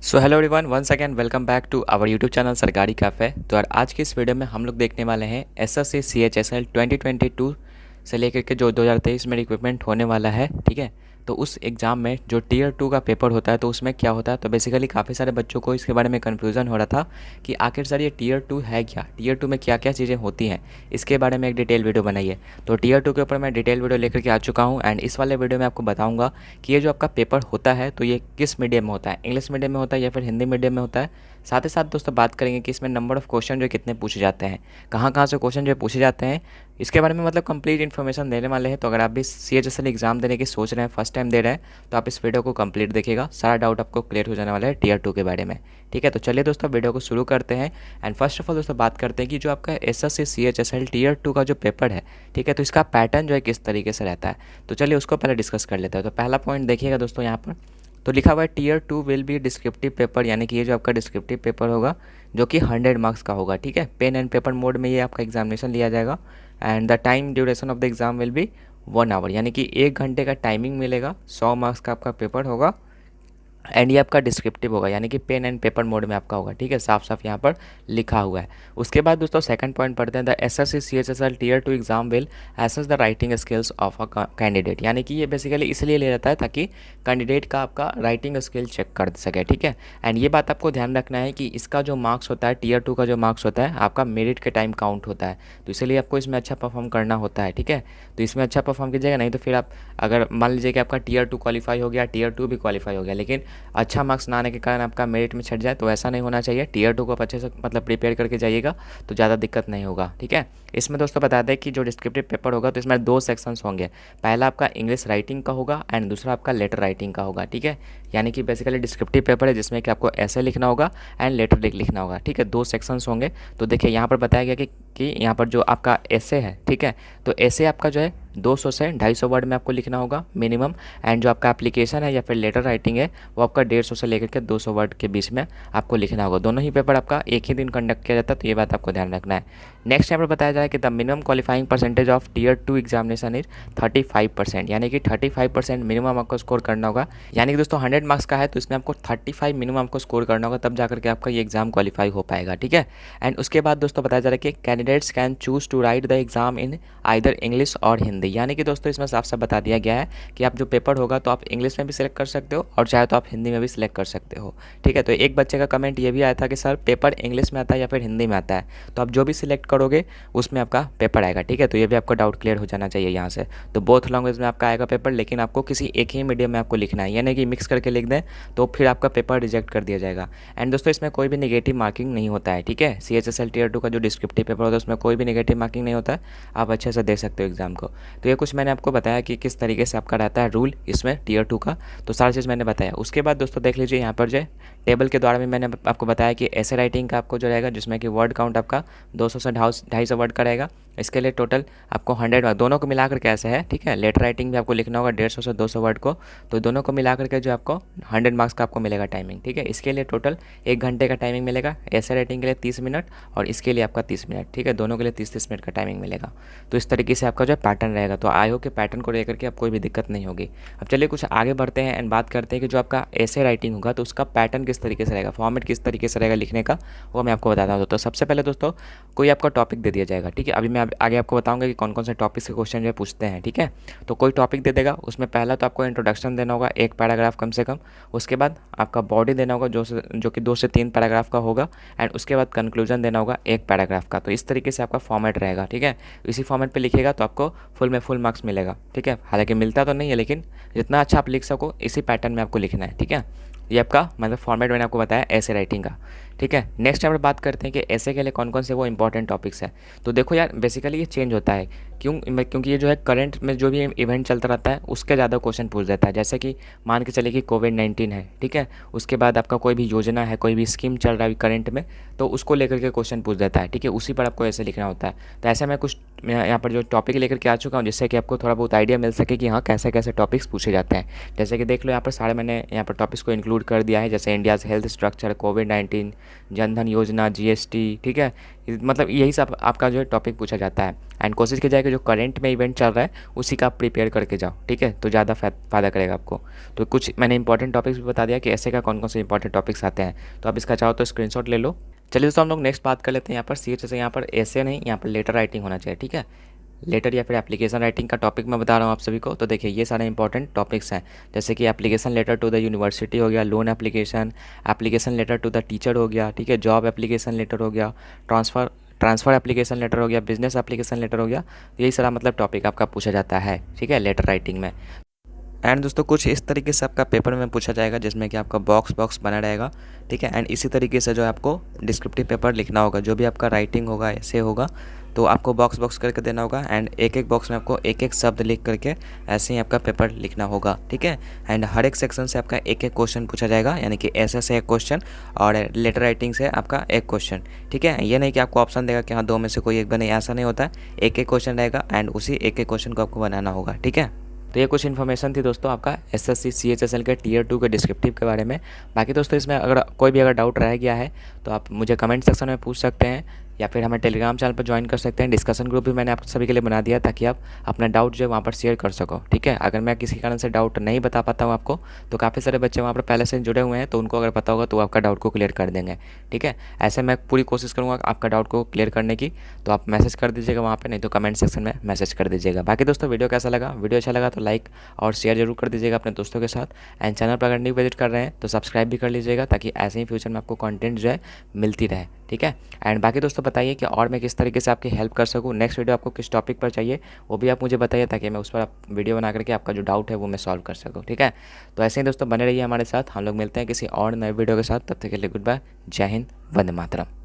So hello everyone, once again welcome back to our YouTube channel Sarkari Cafe. तो यार आज की इस वीडियो में हम लोग देखने वाले हैं एसएससी सीएचएसएल 2022 से लेकर के जो 2023 में रिक्रूटमेंट होने वाला है, ठीक है। तो उस एग्ज़ाम में जो टीयर 2 का पेपर होता है तो उसमें क्या होता है, तो बेसिकली काफ़ी सारे बच्चों को इसके बारे में कन्फ्यूज़न हो रहा था कि आखिर सर ये टीयर 2 है क्या, टीयर 2 में क्या क्या चीज़ें होती हैं, इसके बारे में एक डिटेल वीडियो बनाई है। तो टीयर 2 के ऊपर मैं डिटेल वीडियो लेकर के आ चुका हूँ एंड इस वाले वीडियो में आपको बताऊँगा कि ये जो आपका पेपर होता है तो ये किस मीडियम में होता है, इंग्लिश मीडियम में होता है या फिर हिंदी मीडियम में होता है। साथ ही साथ दोस्तों बात करेंगे कि इसमें नंबर ऑफ़ क्वेश्चन जो कितने पूछे जाते हैं, कहाँ कहाँ से क्वेश्चन जो पूछे जाते हैं, इसके बारे में मतलब कंप्लीट इन्फॉर्मेशन देने वाले हैं। तो अगर आप भी सीएचएसएल एग्ज़ाम देने की सोच रहे हैं, फर्स्ट टाइम दे रहे हैं, तो आप इस वीडियो को कंप्लीट देखिएगा, सारा डाउट आपको क्लियर हो जाने वाला है टीयर 2 के बारे में, ठीक है। तो चलिए दोस्तों वीडियो को शुरू करते हैं एंड फर्स्ट ऑफ ऑल दोस्तों बात करते हैं कि जो आपका एसएससी सीएचएसएल टीयर 2 का जो पेपर है, ठीक है, तो इसका पैटर्न जो है किस तरीके से रहता है, तो चलिए उसको पहले डिस्कस कर लेते हैं। तो पहला पॉइंट देखिएगा दोस्तों, यहाँ पर तो लिखा हुआ है tier 2 will be descriptive paper, यानी कि ये जो आपका डिस्क्रिप्टिव पेपर होगा जो कि 100 मार्क्स का होगा, ठीक है। पेन एंड पेपर मोड में ये आपका एग्जामिनेशन लिया जाएगा and the time duration of the exam will be 1 hour, यानी कि 1 घंटे का टाइमिंग मिलेगा। 100 मार्क्स का आपका पेपर होगा एंड ये आपका डिस्क्रिप्टिव होगा, यानी कि पेन एंड पेपर मोड में आपका होगा, ठीक है, साफ साफ यहाँ पर लिखा हुआ है। उसके बाद दोस्तों सेकंड पॉइंट पढ़ते हैं, the SSC CHSL tier 2 exam will assess the writing skills of a candidate, यानी कि ये बेसिकली इसलिए ले जाता है ताकि कैंडिडेट का आपका राइटिंग स्किल चेक कर सके, ठीक है। एंड ये बात आपको ध्यान रखना है कि इसका जो मार्क्स होता है, टीयर 2 का जो मार्क्स होता है आपका मेरिट के टाइम काउंट होता है, तो इसलिए आपको इसमें अच्छा परफॉर्म करना होता है, ठीक है। तो इसमें अच्छा परफॉर्म कीजिएगा, नहीं तो फिर आप अगर मान लीजिए कि आपका टीयर 2 क्वालिफाई हो गया, टीयर 2 भी क्वालिफाई हो गया, लेकिन अच्छा मार्क्स ना आने के कारण आपका मेरिट में छट जाए, तो ऐसा नहीं होना चाहिए। टीयर 2 को आप अच्छे से मतलब प्रिपेयर करके जाइएगा तो ज़्यादा दिक्कत नहीं होगा, ठीक है। इसमें दोस्तों बता दें कि जो डिस्क्रिप्टिव पेपर होगा तो इसमें 2 सेक्शंस होंगे, पहला आपका इंग्लिश राइटिंग का होगा एंड दूसरा आपका लेटर राइटिंग का होगा, ठीक है। यानी कि बेसिकली डिस्क्रिप्टिव पेपर है जिसमें कि आपको ऐसे लिखना होगा एंड लेटर लिखना होगा, ठीक है। 2 सेक्शंस होंगे। तो देखिए यहाँ पर बताया गया कि यहाँ पर जो आपका ऐसे है, ठीक है, तो ऐसे आपका जो है 200 से 250 वर्ड में आपको लिखना होगा मिनिमम, एंड जो आपका एप्लीकेशन है या फिर लेटर राइटिंग है वो आपका 150 से लेकर के 200 वर्ड के बीच में आपको लिखना होगा। दोनों ही पेपर आपका एक ही दिन कंडक्ट किया जाता है, तो ये बात आपको ध्यान रखना है। नेक्स्ट यहाँ पर बताया जाए कि the minimum qualifying percentage of tier 2 examination is 35%, यानी कि 35% मिनिमम आपको स्कोर करना होगा। यानी कि दोस्तों 100 मार्क्स का है तो इसमें आपको 35 मिनिमम आपको स्कोर करना होगा, तब जाकर के आपका ये एग्जाम क्वालिफाई हो पाएगा, ठीक है। एंड उसके बाद दोस्तों बताया जा रहा है कि candidates can choose to write the exam in either English or Hindi, यानी कि दोस्तों इसमें साफ साफ बता दिया गया है कि आप जो पेपर होगा तो आप इंग्लिश में भी सिलेक्ट कर सकते हो और चाहे तो आप हिंदी में भी सिलेक्ट कर सकते हो, ठीक है। तो एक बच्चे का कमेंट ये भी आया था कि सर पेपर इंग्लिश में आता है या फिर हिंदी में आता है, तो आप जो भी सिलेक्ट करोगे उसमें आपका पेपर आएगा, ठीक है। तो ये भी आपको डाउट क्लियर हो जाना चाहिए यहाँ से। तो बोथ लैंग्वेज में आपका आएगा पेपर, लेकिन आपको किसी एक ही मीडियम में आपको लिखना है, यानी कि मिक्स करके लिख दें तो फिर आपका पेपर रिजेक्ट कर दिया जाएगा। एंड दोस्तों इसमें कोई भी नेगेटिव मार्किंग नहीं होता है, ठीक है। सीएचएसएल टीयर 2 का जो डिस्क्रिप्टिव पेपर होता है उसमें कोई भी नेगेटिव मार्किंग नहीं होता है, आप अच्छे से दे सकते हो एग्जाम को। तो ये कुछ मैंने आपको बताया कि किस तरीके से आपका रहता है रूल इसमें टीयर 2 का, तो सारी चीज़ मैंने बताया। उसके बाद दोस्तों देख लीजिए यहाँ पर जो टेबल के द्वारा भी मैंने आपको बताया कि ऐसे राइटिंग का आपको जो रहेगा जिसमें कि वर्ड काउंट आपका 200 से 250 वर्ड का रहेगा, इसके लिए टोटल आपको 100 मार्क्स दोनों को मिलाकर के ऐसे है, ठीक है। लेटर राइटिंग भी आपको लिखना होगा 150 से 200 वर्ड को, तो दोनों को मिलाकर के जो आपको 100 मार्क्स का आपको मिलेगा टाइमिंग, ठीक है। इसके लिए टोटल 1 घंटे का टाइमिंग मिलेगा, ऐसे राइटिंग के लिए 30 मिनट और इसके लिए आपका 30 मिनट, ठीक है। दोनों के लिए 30-30 मिनट का टाइमिंग मिलेगा। तो इस तरीके से आपका जो पैटर्न रहेगा। तो आई होप के पैटर्न को लेकर के आप कोई भी दिक्कत नहीं होगी। अब चलिए कुछ आगे बढ़ते हैं एंड बात करते हैं कि जो आपका ऐसे राइटिंग होगा तो उसका पैटर्न किस तरीके से रहेगा, फॉर्मेट किस तरीके से रहेगा लिखने का, वो मैं आपको बताता हूँ। तो सबसे पहले दोस्तों कोई आपका टॉपिक दे दिया जाएगा, ठीक है। अभी मैं आगे आपको बताऊंगा कि कौन कौन से टॉपिक से क्वेश्चन जो पूछते हैं, ठीक है। तो कोई टॉपिक दे देगा, उसमें पहला तो आपको इंट्रोडक्शन देना होगा 1 पैराग्राफ कम से कम, उसके बाद आपका बॉडी देना होगा जो कि 2 से 3 पैराग्राफ का होगा, एंड उसके बाद कंक्लूजन देना होगा 1 पैराग्राफ का। तो इस तरीके से आपका फॉर्मेट रहेगा, ठीक है। इसी फॉर्मेट पे लिखिएगा तो आपको फुल में फुल मार्क्स मिलेगा, ठीक है। हालांकि मिलता तो नहीं है, लेकिन जितना अच्छा आप लिख सको इसी पैटर्न में आपको लिखना है, ठीक है। ये आपका मतलब फॉर्मेट मैंने आपको बताया ऐसे राइटिंग का, ठीक है। नेक्स्ट यहाँ पर बात करते हैं कि ऐसे के लिए कौन कौन से वो इंपॉर्टेंट टॉपिक्स है। तो देखो यार बेसिकली ये चेंज होता है क्योंकि ये जो है करंट में जो भी इवेंट चलता रहता है उसके ज़्यादा क्वेश्चन पूछ देता है। जैसे कि मान के चलिए कि कोविड-19 है, ठीक है, उसके बाद आपका कोई भी योजना है, कोई भी स्कीम चल रहा है करंट में, तो उसको लेकर के क्वेश्चन पूछ देता है, ठीक है। उसी पर आपको ऐसे लिखना होता है। तो ऐसे मैं कुछ यहाँ पर जो टॉपिक लेकर के आ चुका हूँ जिससे कि आपको थोड़ा बहुत आइडिया मिल सके कि हाँ कैसे कैसे टॉपिक्स पूछे जाते हैं। जैसे कि देख लो यहाँ पर सारे मैंने यहाँ पर टॉपिक्स को इंक्लूड कर दिया है, जैसे इंडियाज़ हेल्थ स्ट्रक्चर, कोविड-19, जनधन योजना, जीएसटी, ठीक है। मतलब यही सब आपका जो है टॉपिक पूछा जाता है। एंड कोशिश की जाए कि जो करंट में इवेंट चल रहा है उसी का आप प्रिपेयर करके जाओ, ठीक है, तो ज़्यादा फ़ायदा करेगा आपको। तो कुछ मैंने इंपॉर्टेंट टॉपिक्स भी बता दिया कि ऐसे का कौन कौन से इंपॉर्टेंट टॉपिक्स आते हैं, तो आप इसका चाहो तो स्क्रीनशॉट ले लो। चलिए दोस्तों हम लोग नेक्स्ट बात कर लेते हैं। यहाँ पर सी एच, यहाँ पर ऐसे नहीं, यहाँ पर लेटर राइटिंग होना चाहिए, ठीक है। लेटर या फिर एप्लीकेशन राइटिंग का टॉपिक मैं बता रहा हूँ आप सभी को। तो देखिए ये सारे इंपॉर्टेंट टॉपिक्स हैं, जैसे कि application letter to the university हो गया, loan application, application letter to the teacher हो गया, ठीक है, जॉब एप्लीकेशन लेटर हो गया, ट्रांसफ़र एप्लीकेशन लेटर हो गया, बिजनेस एप्लीकेशन लेटर हो गया। तो यही सारा मतलब टॉपिक आपका पूछा जाता है, ठीक है, लेटर राइटिंग में। एंड दोस्तों कुछ इस तरीके से आपका पेपर में पूछा जाएगा जिसमें कि आपका बॉक्स बना रहेगा, ठीक है। एंड इसी तरीके से जो है आपको डिस्क्रिप्टिव पेपर लिखना होगा, जो भी आपका राइटिंग होगा ऐसे होगा तो आपको बॉक्स करके देना होगा। एंड एक एक बॉक्स में आपको एक एक शब्द लिख करके ऐसे ही आपका पेपर लिखना होगा, ठीक है। एंड हर एक सेक्शन से आपका एक एक क्वेश्चन पूछा जाएगा, यानी कि ऐसे से एक क्वेश्चन और लेटर राइटिंग से आपका एक क्वेश्चन, ठीक है। ये नहीं कि आपको ऑप्शन देगा कि हाँ दो में से कोई एक बने, ऐसा नहीं होता है। एक एक क्वेश्चन रहेगा एंड उसी एक एक क्वेश्चन को आपको बनाना होगा, ठीक है। तो ये कुछ इन्फॉर्मेशन थी दोस्तों आपका एसएससी सीएचएसएल के टियर 2 के डिस्क्रिप्टिव के बारे में। बाकी दोस्तों इसमें अगर कोई भी डाउट रह गया है तो आप मुझे कमेंट सेक्शन में पूछ सकते हैं या फिर हमें टेलीग्राम चैनल पर ज्वाइन कर सकते हैं। डिस्कशन ग्रुप भी मैंने आप सभी के लिए बना दिया ताकि आप अपना डाउट जो है वहाँ पर शेयर कर सको, ठीक है। अगर मैं किसी कारण से डाउट नहीं बता पाता हूँ आपको तो काफ़ी सारे बच्चे वहाँ पर पहले से जुड़े हुए हैं, तो उनको अगर पता होगा तो आपका डाउट को क्लियर कर देंगे, ठीक है। ऐसे मैं पूरी कोशिश करूँगा आपका डाउट को क्लियर करने की, तो आप मैसेज कर दीजिएगा वहाँ पर, नहीं तो कमेंट सेक्शन में मैसेज कर दीजिएगा। बाकी दोस्तों वीडियो कैसा लगा, वीडियो अच्छा लगा तो लाइक और शेयर जरूर कर दीजिएगा अपने दोस्तों के साथ। एंड चैनल पर अगर न्यू विजिट कर रहे हैं तो सब्सक्राइब भी कर लीजिएगा ताकि ऐसे ही फ्यूचर में आपको कंटेंट जो है मिलती रहे, ठीक है। एंड बाकी दोस्तों बताइए कि और मैं किस तरीके से आपकी हेल्प कर सकूँ, नेक्स्ट वीडियो आपको किस टॉपिक पर चाहिए वो भी आप मुझे बताइए ताकि मैं उस पर वीडियो बना करके आपका जो डाउट है वो मैं सॉल्व कर सकूँ, ठीक है। तो ऐसे ही दोस्तों बने रहिए हमारे साथ, हम लोग मिलते हैं किसी और नए वीडियो के साथ। तब तक के लिए गुड बाय, जय हिंद, वंदे मातरम।